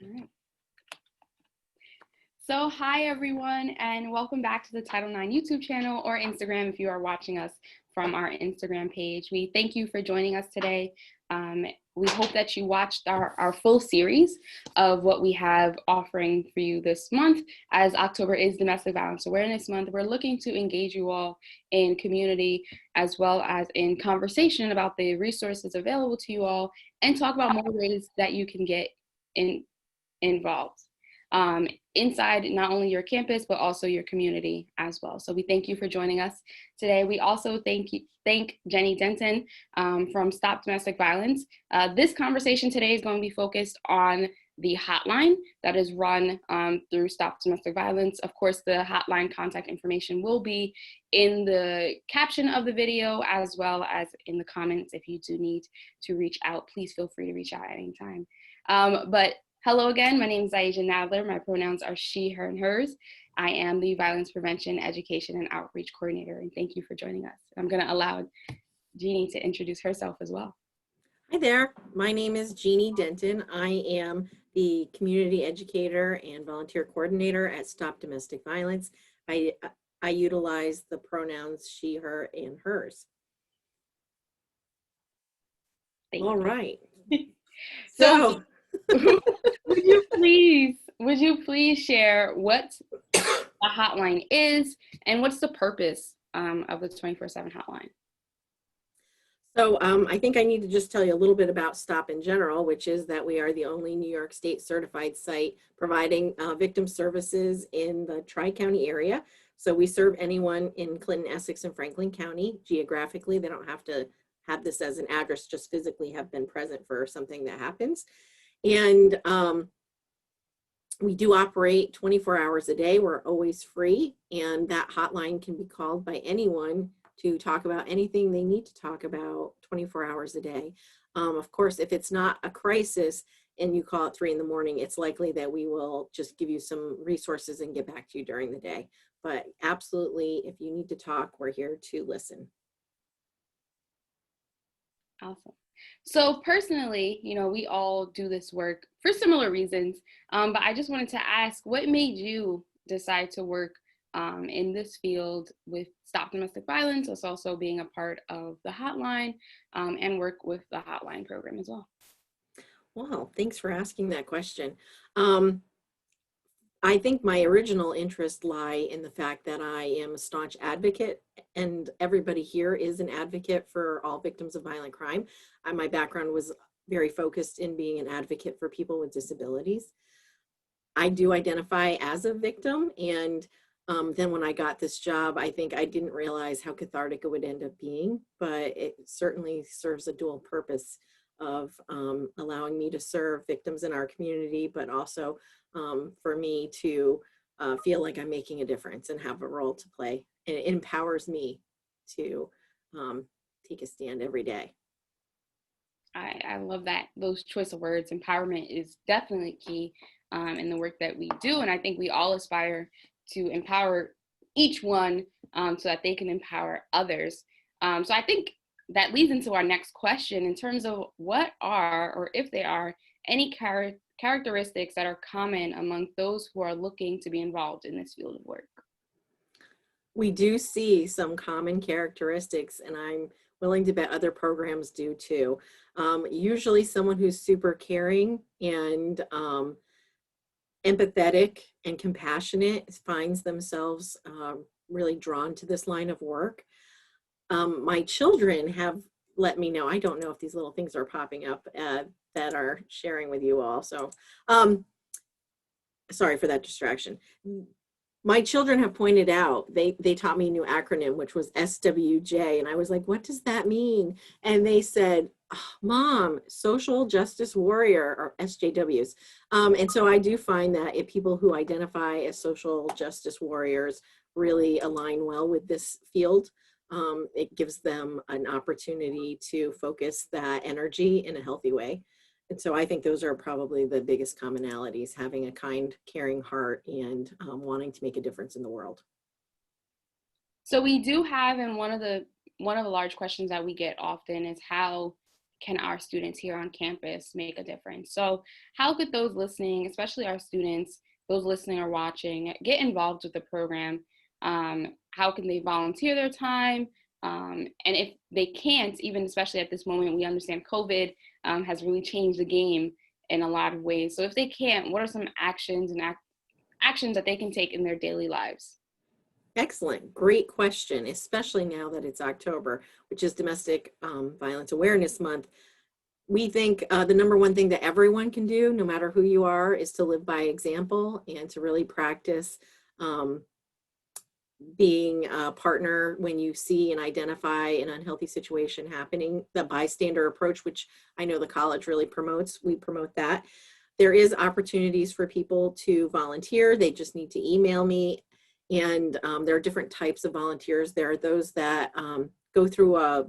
All right. So hi everyone, and welcome back to the Title IX YouTube channel or Instagram if you are watching us from our Instagram page. We thank you for joining us today. We hope that you watched our full series of what we have offering for you this month. As October is Domestic Violence Awareness Month, we're looking to engage you all in community as well as in conversation about the resources available to you all and talk about more ways that you can get involved. Inside not only your campus, but also your community as well. So we thank you for joining us today. We also thank Genie Denton from Stop Domestic Violence. This conversation today is going to be focused on the hotline that is run through Stop Domestic Violence. Of course, the hotline contact information will be in the caption of the video as well as in the comments. If you do need to reach out, please feel free to reach out at any time. But hello again, my name is Aisha Nadler. My pronouns are she, her, and hers. I am the Violence Prevention, Education, and Outreach Coordinator, and thank you for joining us. I'm gonna allow Genie to introduce herself as well. Hi there, my name is Genie Denton. I am the Community Educator and Volunteer Coordinator at Stop Domestic Violence. I utilize the pronouns she, her, and hers. All right. So would you please share what a hotline is and what's the purpose of the 24/7 hotline? So I think I need to just tell you a little bit about STOP in general, which is that we are the only New York State certified site providing victim services in the Tri-County area. So we serve anyone in Clinton, Essex, and Franklin County geographically. They don't have to have this as an address, just physically have been present for something that happens. And we do operate 24 hours a day. We're always free, and that hotline can be called by anyone to talk about anything they need to talk about 24 hours a day. Of course, if it's not a crisis and you call at 3 in the morning, it's likely that we will just give you some resources and get back to you during the day. But absolutely, if you need to talk, we're here to listen. Awesome. So personally, you know, we all do this work for similar reasons, but I just wanted to ask, what made you decide to work in this field with Stop Domestic Violence, as also being a part of the hotline and work with the hotline program as well? Wow, thanks for asking that question. I think my original interest lie in the fact that I am a staunch advocate, and everybody here is an advocate for all victims of violent crime. My background was very focused in being an advocate for people with disabilities. I do identify as a victim, and then when I got this job, I think I didn't realize how cathartic it would end up being, but it certainly serves a dual purpose of allowing me to serve victims in our community, but also for me to feel like I'm making a difference and have a role to play. And it empowers me to take a stand every day. I love that, those choice of words. Empowerment is definitely key in the work that we do. And I think we all aspire to empower each one so that they can empower others. So I think that leads into our next question in terms of what are, or if there are, any characteristics that are common among those who are looking to be involved in this field of work. We do see some common characteristics, and I'm willing to bet other programs do too. Usually someone who's super caring and empathetic and compassionate finds themselves really drawn to this line of work. My children have let me know, I don't know if these little things are popping up that are sharing with you all, so sorry for that distraction. My children have pointed out, they taught me a new acronym, which was SWJ, and I was like, what does that mean? And they said, oh, Mom, Social Justice Warrior, or SJWs. And so I do find that if people who identify as social justice warriors really align well with this field, it gives them an opportunity to focus that energy in a healthy way. And so I think those are probably the biggest commonalities: having a kind, caring heart and wanting to make a difference in the world. So we do have, and one of the large questions that we get often is, how can our students here on campus make a difference? So how could those listening, especially our students, those listening or watching, get involved with the program? How can they volunteer their time? And if they can't, even especially at this moment, we understand COVID has really changed the game in a lot of ways. So if they can't, what are some actions and actions that they can take in their daily lives? Excellent. Great question, especially now that it's October, which is Domestic Violence Awareness Month. We think the number one thing that everyone can do, no matter who you are, is to live by example and to really practice being a partner when you see and identify an unhealthy situation happening. The bystander approach, which I know the college really promotes, we promote that. There is opportunities for people to volunteer. They just need to email me. And there are different types of volunteers. There are those that go through a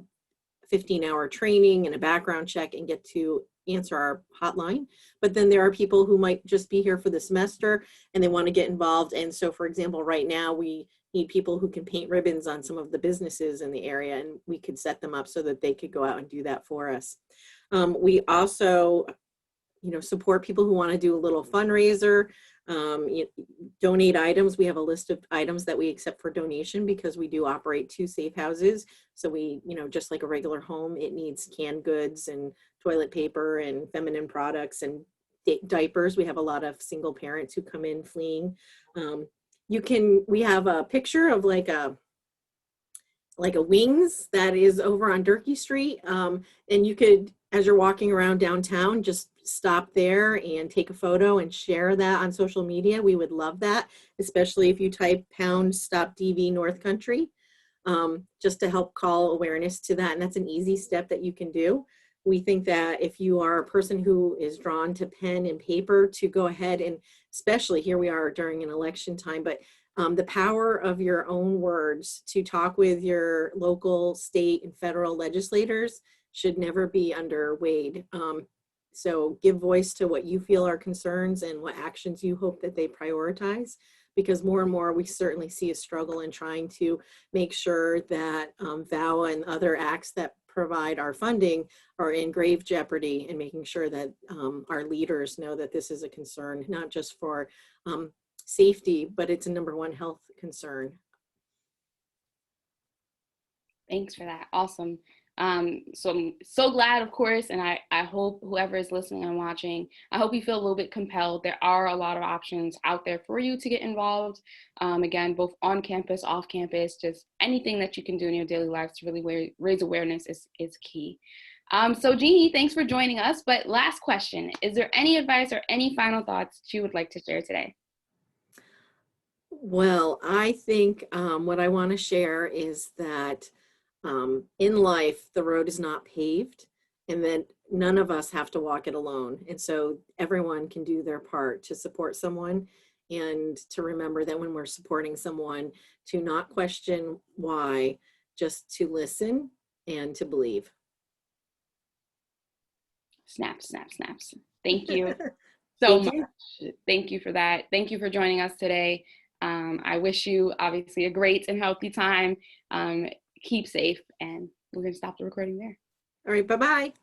15-hour training and a background check and get to answer our hotline. But then there are people who might just be here for the semester and they want to get involved. And so, for example, right now we need people who can paint ribbons on some of the businesses in the area, and we could set them up so that they could go out and do that for us. We also, support people who want to do a little fundraiser, donate items. We have a list of items that we accept for donation because we do operate 2 safe houses. So we, just like a regular home, it needs canned goods and toilet paper and feminine products and diapers. We have a lot of single parents who come in fleeing. We have a picture of like a Wings that is over on Durkee Street. And you could, as you're walking around downtown, just stop there and take a photo and share that on social media. We would love that, especially if you type #Stop DV North Country, just to help call awareness to that. And that's an easy step that you can do. We think that if you are a person who is drawn to pen and paper, to go ahead and, especially here we are during an election time, but the power of your own words to talk with your local, state, and federal legislators should never be underweighed. So give voice to what you feel are concerns and what actions you hope that they prioritize, because more and more we certainly see a struggle in trying to make sure that VAWA and other acts that provide our funding are in grave jeopardy, and making sure that our leaders know that this is a concern, not just for safety, but it's a #1 health concern. Thanks for that. Awesome. So I'm so glad, of course, and I hope whoever is listening and watching, I hope you feel a little bit compelled. There are a lot of options out there for you to get involved. Again, both on campus, off campus, just anything that you can do in your daily life to really raise awareness is key. So Genie, thanks for joining us. But last question, is there any advice or any final thoughts you would like to share today? Well, I think what I want to share is that in life, the road is not paved, and that none of us have to walk it alone. And so everyone can do their part to support someone, and to remember that when we're supporting someone, to not question why, just to listen and to believe. Snaps, snaps, snaps. Thank you so Thank much. you. Thank you for that. Thank you for joining us today. I wish you obviously a great and healthy time. Keep safe, and we're going to stop the recording there. All right, bye-bye.